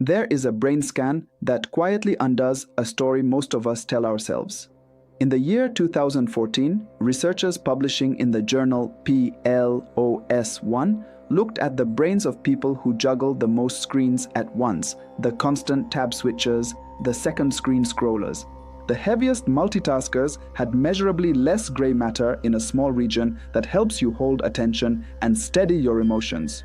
There is a brain scan that quietly undoes a story most of us tell ourselves. In the year 2014, researchers publishing in the journal PLOS1 looked at the brains of people who juggle the most screens at once, the constant tab switchers, the second screen scrollers. The heaviest multitaskers had measurably less gray matter in a small region that helps you hold attention and steady your emotions.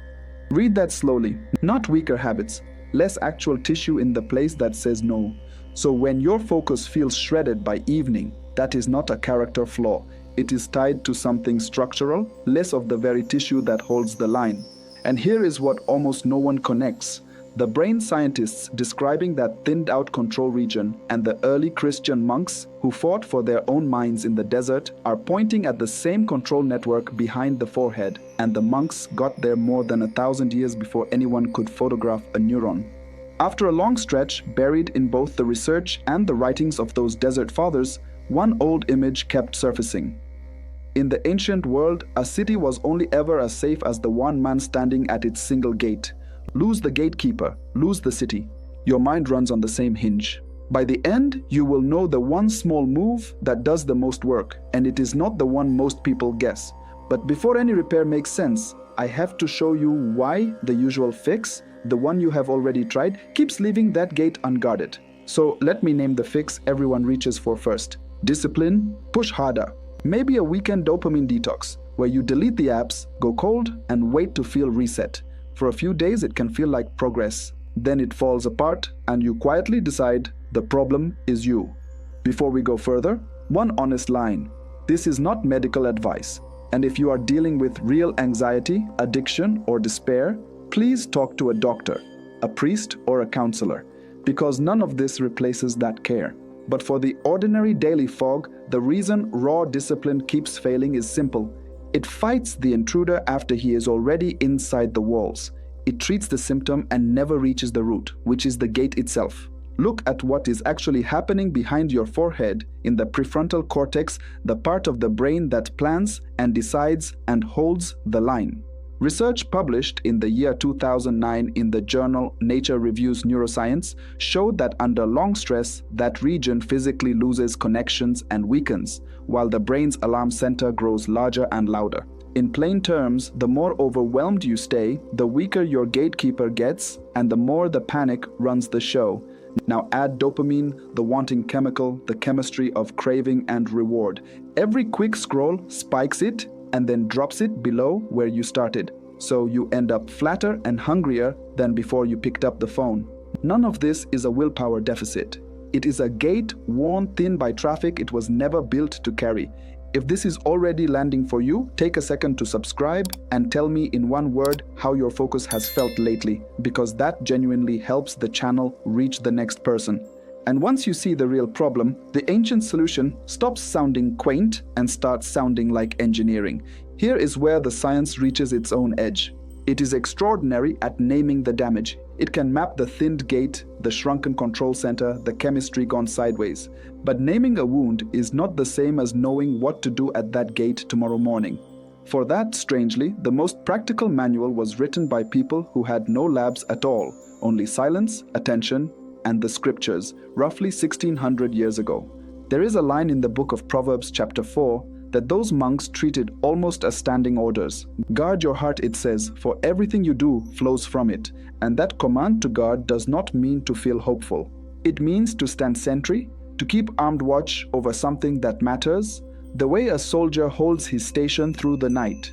Read that slowly, not weaker habits, less actual tissue in the place that says no. So when your focus feels shredded by evening, that is not a character flaw. It is tied to something structural, less of the very tissue that holds the line. And here is what almost no one connects. The brain scientists describing that thinned-out control region and the early Christian monks who fought for their own minds in the desert are pointing at the same control network behind the forehead, and the monks got there more than 1,000 years before anyone could photograph a neuron. After a long stretch, buried in both the research and the writings of those desert fathers, one old image kept surfacing. In the ancient world, a city was only ever as safe as the one man standing at its single gate. Lose the gatekeeper, lose the city. Your mind runs on the same hinge. By the end, you will know the one small move that does the most work, and it is not the one most people guess. But before any repair makes sense, I have to show you why the usual fix, the one you have already tried, keeps leaving that gate unguarded. So let me name the fix everyone reaches for first. Discipline, push harder. Maybe a weekend dopamine detox, where you delete the apps, go cold, and wait to feel reset. For a few days, it can feel like progress. Then it falls apart, and you quietly decide the problem is you. Before we go further, one honest line. This is not medical advice. And if you are dealing with real anxiety, addiction, or despair, please talk to a doctor, a priest, or a counselor, because none of this replaces that care. But for the ordinary daily fog, the reason raw discipline keeps failing is simple. It fights the intruder after he is already inside the walls. It treats the symptom and never reaches the root, which is the gate itself. Look at what is actually happening behind your forehead in the prefrontal cortex, the part of the brain that plans and decides and holds the line. Research published in the year 2009 in the journal Nature Reviews Neuroscience showed that under long stress, that region physically loses connections and weakens, while the brain's alarm center grows larger and louder. In plain terms, the more overwhelmed you stay, the weaker your gatekeeper gets, and the more the panic runs the show. Now add dopamine, the wanting chemical, the chemistry of craving and reward. Every quick scroll spikes it, and then drops it below where you started. So you end up flatter and hungrier than before you picked up the phone. None of this is a willpower deficit. It is a gate worn thin by traffic it was never built to carry. If this is already landing for you, take a second to subscribe and tell me in one word how your focus has felt lately, because that genuinely helps the channel reach the next person. And once you see the real problem, the ancient solution stops sounding quaint and starts sounding like engineering. Here is where the science reaches its own edge. It is extraordinary at naming the damage. It can map the thinned gate, the shrunken control center, the chemistry gone sideways. But naming a wound is not the same as knowing what to do at that gate tomorrow morning. For that, strangely, the most practical manual was written by people who had no labs at all, only silence, attention, and the scriptures, roughly 1600 years ago. There is a line in the book of Proverbs chapter 4 that those monks treated almost as standing orders. Guard your heart, it says, for everything you do flows from it. And that command to guard does not mean to feel hopeful. It means to stand sentry, to keep armed watch over something that matters, the way a soldier holds his station through the night.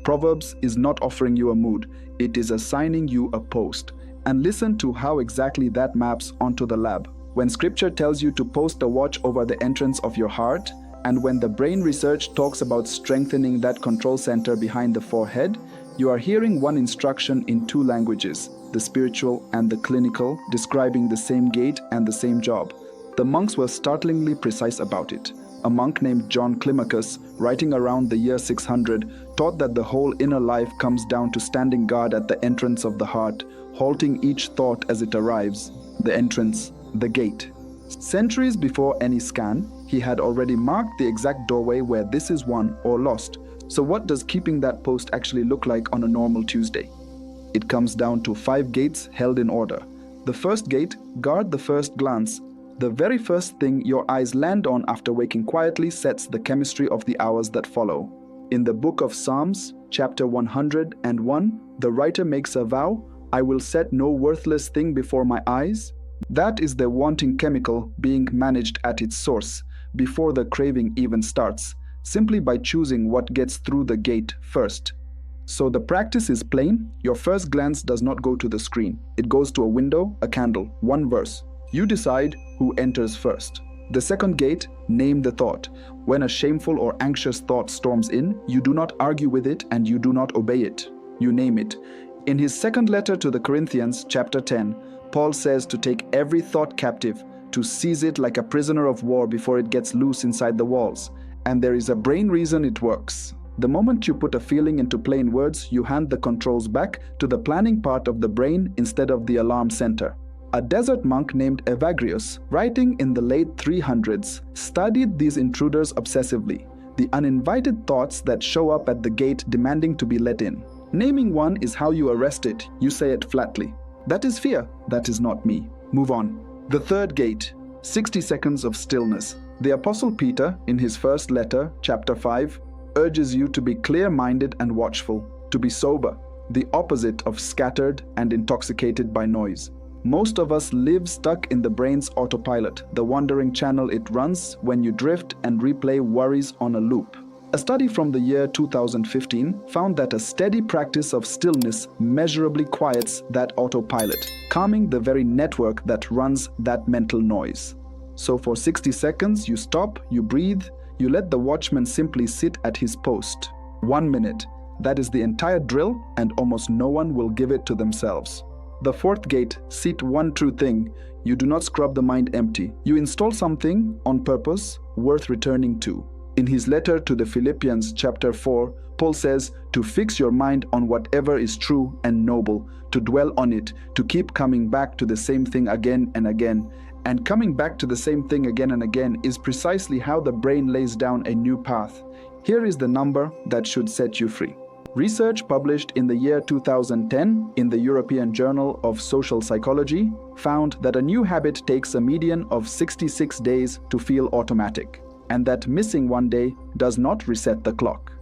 Proverbs is not offering you a mood, it is assigning you a post. And listen to how exactly that maps onto the lab. When scripture tells you to post a watch over the entrance of your heart, and when the brain research talks about strengthening that control center behind the forehead, you are hearing one instruction in two languages, the spiritual and the clinical, describing the same gate and the same job. The monks were startlingly precise about it. A monk named John Climacus, writing around the year 600, taught that the whole inner life comes down to standing guard at the entrance of the heart, halting each thought as it arrives, the entrance, the gate. Centuries before any scan, he had already marked the exact doorway where this is won or lost. So what does keeping that post actually look like on a normal Tuesday? It comes down to 5 gates held in order. The first gate, guard the first glance. The very first thing your eyes land on after waking quietly sets the chemistry of the hours that follow. In the book of Psalms, chapter 101, the writer makes a vow, "I will set no worthless thing before my eyes." That is the wanting chemical being managed at its source, before the craving even starts, simply by choosing what gets through the gate first. So the practice is plain. Your first glance does not go to the screen. It goes to a window, a candle, one verse. You decide who enters first. The second gate, name the thought. When a shameful or anxious thought storms in, you do not argue with it and you do not obey it. You name it. In his second letter to the Corinthians, chapter 10, Paul says to take every thought captive, to seize it like a prisoner of war before it gets loose inside the walls. And there is a brain reason it works. The moment you put a feeling into plain words, you hand the controls back to the planning part of the brain instead of the alarm center. A desert monk named Evagrius, writing in the late 300s, studied these intruders obsessively, the uninvited thoughts that show up at the gate demanding to be let in. Naming one is how you arrest it. You say it flatly. That is fear. That is not me. Move on. The third gate, 60 seconds of stillness. The Apostle Peter, in his first letter, chapter 5, urges you to be clear-minded and watchful, to be sober, the opposite of scattered and intoxicated by noise. Most of us live stuck in the brain's autopilot, the wandering channel it runs when you drift and replay worries on a loop. A study from the year 2015 found that a steady practice of stillness measurably quiets that autopilot, calming the very network that runs that mental noise. So for 60 seconds, you stop, you breathe, you let the watchman simply sit at his post. 1 minute. That is the entire drill, and almost no one will give it to themselves. The fourth gate, seat one true thing. You do not scrub the mind empty. You install something on purpose worth returning to. In his letter to the Philippians, chapter 4, Paul says to fix your mind on whatever is true and noble, to dwell on it, to keep coming back to the same thing again and again. And coming back to the same thing again and again is precisely how the brain lays down a new path. Here is the number that should set you free. Research published in the year 2010 in the European Journal of Social Psychology found that a new habit takes a median of 66 days to feel automatic, and that missing one day does not reset the clock.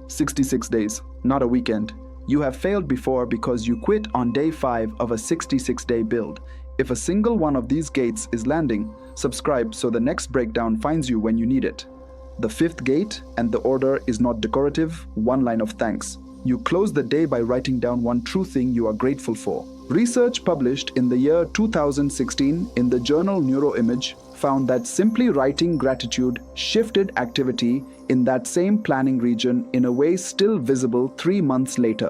66 days, not a weekend. You have failed before because you quit on day 5 of a 66-day build. If a single one of these gates is landing, subscribe so the next breakdown finds you when you need it. The fifth gate, and the order is not decorative, one line of thanks. You close the day by writing down one true thing you are grateful for. Research published in the year 2016 in the journal Neuroscience found that simply writing gratitude shifted activity in that same planning region in a way still visible 3 months later.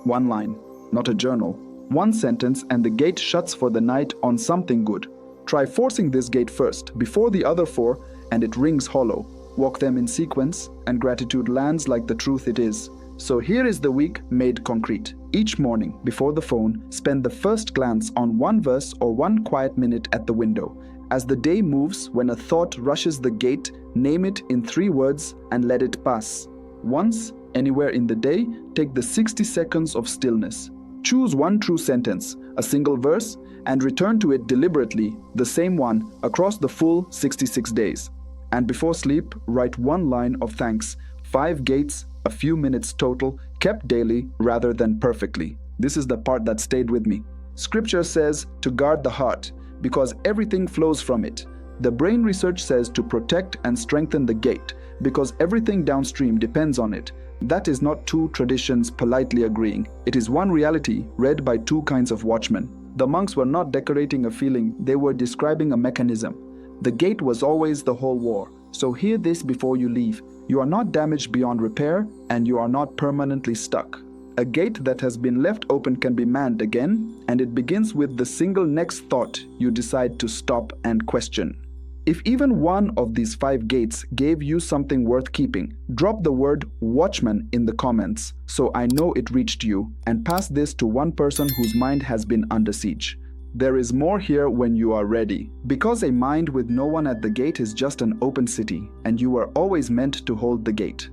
One line, not a journal. One sentence and the gate shuts for the night on something good. Try forcing this gate first, before the other 4, and it rings hollow. Walk them in sequence, and gratitude lands like the truth it is. So here is the week made concrete. Each morning, before the phone, spend the first glance on one verse or one quiet minute at the window. As the day moves, when a thought rushes the gate, name it in 3 words and let it pass. Once, anywhere in the day, take the 60 seconds of stillness. Choose one true sentence, a single verse, and return to it deliberately, the same one, across the full 66 days. And before sleep, write one line of thanks. 5 gates, a few minutes total, kept daily rather than perfectly. This is the part that stayed with me. Scripture says to guard the heart, because everything flows from it. The brain research says to protect and strengthen the gate, because everything downstream depends on it. That is not 2 traditions politely agreeing. It is one reality read by 2 kinds of watchmen. The monks were not decorating a feeling, they were describing a mechanism. The gate was always the whole war. So hear this before you leave. You are not damaged beyond repair, and you are not permanently stuck. A gate that has been left open can be manned again, and it begins with the single next thought you decide to stop and question. If even one of these 5 gates gave you something worth keeping, drop the word watchman in the comments so I know it reached you, and pass this to one person whose mind has been under siege. There is more here when you are ready. Because a mind with no one at the gate is just an open city, and you were always meant to hold the gate.